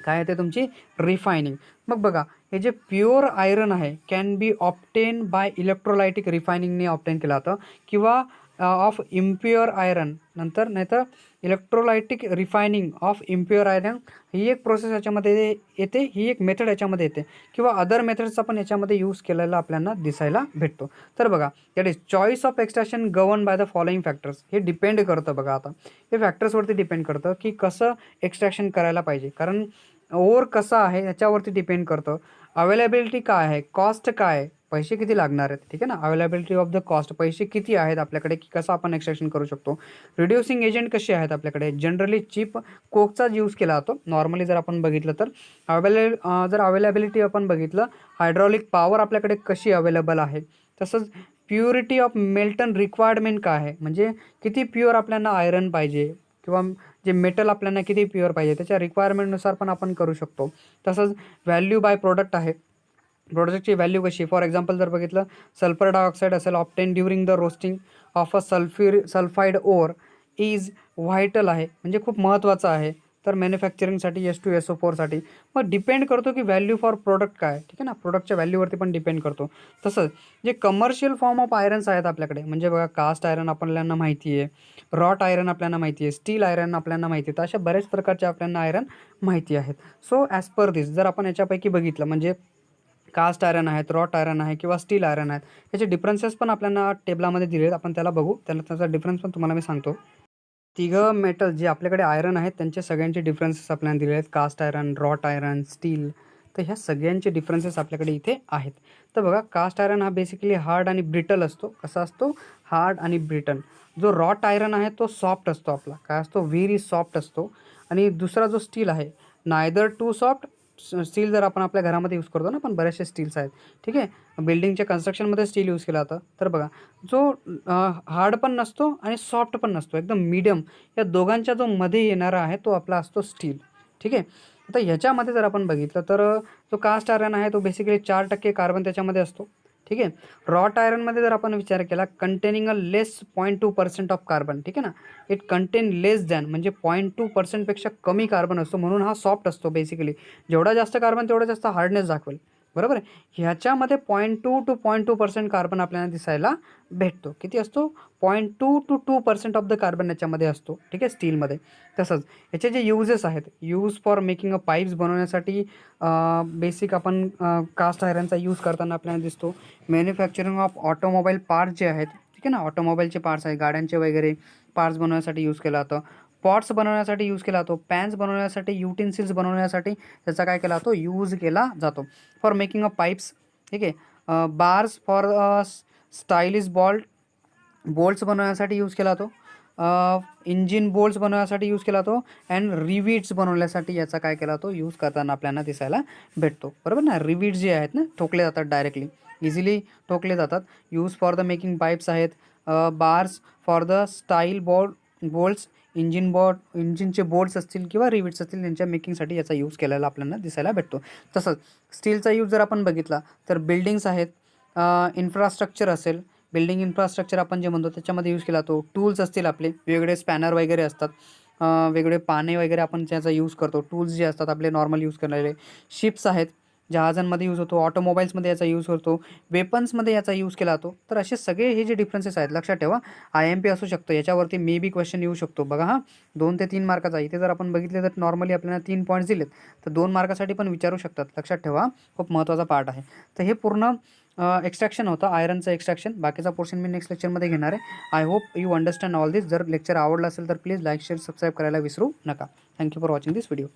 काय येते तुमची, रिफायनिंग. मग बघा, हे जे प्युअर आयरन आहे can be obtain by electrolytic रिफायनिंगने ऑप्टेन केलं जातं, किंवा ऑफ इम्प्युअर आयरन नंतर, नाहीतर electrolytic refining of impure iron, ही एक प्रोसेस याच्यामध्ये येते, ही एक मेथड याच्यामध्ये येते, किंवा अदर मेथड्सचा पण याच्यामध्ये यूज केलेला आपल्याला दिसायला भेटतो. तर बघा, that is choice of extraction govern by the following factors. हे डिपेंड करतं बघा, आता हे फॅक्टर्सवरती डिपेंड करतं की कसं एक्सट्रॅक्शन करायला पाहिजे. कारण ओर कसा आहे याच्यावरती डिपेंड करतं. अवेलेबिलिटी काय आहे, कॉस्ट काय आहे, पैसे किती लागणार आहेत, ठीक आहे ना. अवेलेबिलिटी ऑफ द कॉस्ट, पैसे किती आहेत आपल्याकडे, की कसं आपण एक्सट्रॅक्शन करू शकतो. रिड्युसिंग एजंट कसे आहेत आपल्याकडे, जनरली चीप कोकचा यूज केला जातो नॉर्मली जर आपण बघितलं तर. जर अवेलेबिलिटी आपण बघितलं, हायड्रॉलिक पॉवर आपल्याकडे कशी अवेलेबल आहे. तसंच प्युरिटी ऑफ मेल्टन रिक्वायरमेंट काय आहे, म्हणजे किती प्युअर आपल्याला आयरन पाहिजे, किंवा जे मेटल आपल्याला किती प्युअर पाहिजे त्याच्या रिक्वायरमेंटनुसार पण आपण करू शकतो. तसंच व्हॅल्यू बाय प्रोडक्ट आहे. प्रोडक्टची व्हॅल्यू कशी, फॉर एक्झाम्पल जर बघितलं सल्फर डायऑक्साईड असेल obtain during the roasting of a sulphide ore is vital आहे, म्हणजे खूप महत्त्वाचं आहे. तर मॅन्युफॅक्चरिंगसाठी H2SO4साठी मग डिपेंड करतो की व्हॅल्यू फॉर प्रोडक्ट काय, ठीक आहे ना, प्रोडक्टच्या व्हॅल्यूवरती पण डिपेंड करतो. तसंच जे कमर्शियल फॉर्म ऑफ आयरन्स आहेत आपल्याकडे, म्हणजे बघा कास्ट आयरन आपल्याला माहिती आहे, रॉट आयरन आपल्याला माहिती आहे, स्टील आयरन आपल्याला माहिती आहे. तर अशा बऱ्याच प्रकारचे आपल्याला आयरन माहिती आहेत. सो ॲज पर दिस जर आपण याच्यापैकी बघितलं म्हणजे कास्ट आयरन आहेत, रॉट आयरन आहे किंवा स्टील आयरन आहेत, याचे डिफरन्सेस पण आपल्याला टेबलामध्ये दिले आहेत. आपण त्याला बघू, त्याचा डिफरन्स पण तुम्हाला मी सांगतो. तिघं मेटल जे आपल्याकडे आयरन आहेत त्यांचे सगळ्यांचे डिफरन्सेस आपल्याला दिलेले आहेत. Cast iron, wrought iron, steel. तर ह्या सगळ्यांचे डिफरन्सेस आपल्याकडे इथे आहेत. तर बघा कास्ट आयरन हा बेसिकली हार्ड आणि ब्रिटल असतो. कसा असतो? हार्ड आणि ब्रिटल. जो रॉट आयरन आहे तो सॉफ्ट असतो आपला. काय असतो? व्हेरी सॉफ्ट असतो. आणि दुसरा जो स्टील आहे, नायदर टू सॉफ्ट. स्टील जर आपण आपल्या घरामध्ये यूज करतो ना, पण बरेचसे स्टील्स आहेत, ठीक आहे. बिल्डिंगच्या कन्स्ट्रक्शनमध्ये स्टील यूज केलं जातं. तर बघा जो हार्ड पण नसतो आणि सॉफ्ट पण नसतो, एकदम मीडियम, या दोघांच्या जो मध्ये येणारा आहे तो आपला असतो स्टील, ठीक आहे. आता ह्याच्यामध्ये जर आपण बघितलं तर जो कास्ट आयरन आहे तो बेसिकली 4% कार्बन त्याच्यामध्ये असतो, ठीक आहे. रॉट आयरनमध्ये जर आपण विचार केला containing a less 0.2% of carbon, ठीक आहे ना. इट कंटेन लेस दॅन म्हणजे 0.2%पेक्षा कमी कार्बन असतो, म्हणून हा सॉफ्ट असतो. बेसिकली जेवढा जास्त कार्बन तेवढा जास्त हार्डनेस दाखवेल, बरोबर आहे. ह्याच्यामध्ये 0.2 to 0.2% कार्बन आपल्याला दिसायला भेटतो. किती असतो? 0.2 to 2% ऑफ द कार्बन याच्यामध्ये असतो, ठीक आहे, स्टीलमध्ये. तसंच याचे जे युजेस आहेत, use for making a pipes बनवण्यासाठी बेसिक आपण कास्ट आयरनचा यूज करताना आपल्याला दिसतो. मॅन्युफॅक्चरिंग ऑफ ऑटोमोबाईल पार्ट्स जे आहेत, ठीक आहे ना, ऑटोमोबाईलचे पार्ट्स आहेत, गाड्यांचे वगैरे पार्ट्स बनवण्यासाठी यूज केला जातं. पॉट्स बनवण्यासाठी यूज केला जातो. पॅन्स बनवण्यासाठी, युटेन्सिल्स बनवण्यासाठी त्याचा काय केला जातो? यूज केला जातो. फॉर मेकिंग अ पाईप्स, ठीक आहे. बार्स फॉर स्टायलिश बोल्ट्स बनवण्यासाठी यूज केला जातो. इंजिन बोल्ट्स बनवण्यासाठी यूज केला जातो. अँड रिवीट्स बनवण्यासाठी याचा काय केला जातो? यूज करताना आपल्याला दिसायला भेटतो, बरोबर ना. रिवीट्स जे आहेत ना, ठोकले जातात डायरेक्टली, इझिली ठोकले जातात. Use for the making pipes आहेत. Bars for the style bolts, इंजिनचे बोल्ट्स असतील किंवा रिविट्स असतील त्यांच्या मेकिंगसाठी याचा यूज केलेला आपल्याला दिसायला भेटतो. तसंच स्टीलचा यूज जर आपण बघितला तर बिल्डिंग्स आहेत, इन्फ्रास्ट्रक्चर असेल, बिल्डिंग इन्फ्रास्ट्रक्चर आपण जे म्हणतो त्याच्यामध्ये यूज केला जातो. टूल्स असतील आपले, वेगवेगळे स्पॅनर वगैरे असतात, वेगवेगळे पाने वगैरे आपण त्याचा यूज करतो. टूल्स जे असतात आपले नॉर्मल यूज करणारे. शिप्स आहेत, जहाजांमध्ये यूज होतो. ऑटोमोबाईल्समध्ये याचा यूज होतो. वेपन्समध्ये याचा यूज केला जातो. तर असे सगळे हे जे डिफरन्सेस आहेत लक्षात ठेवा. IMP असू शकतो याच्यावरती, मे बी क्वेश्चन येऊ शकतो. बघा हां, 2 ते 3 मार्काचा. इथे जर आपण बघितले तर नॉर्मली आपल्याला 3 पॉईंट्स दिलेत, तर 2 मार्कासाठी पण विचारू शकतात. लक्षात ठेवा, खूप महत्त्वाचा पार्ट आहे. तर हे पूर्ण एक्स्ट्रॅक्शन होतं, आयरनचं एक्स्ट्रॅक्शन. बाकीचा पोर्शन मी नेक्स्ट लेक्चरमध्ये घेणार आहे. I hope you understand all this. जर लेक्चर आवडलं असेल तर प्लीज लाईक, शेअर, सबस्क्राईब करायला विसरू नका. Thank you for watching this video.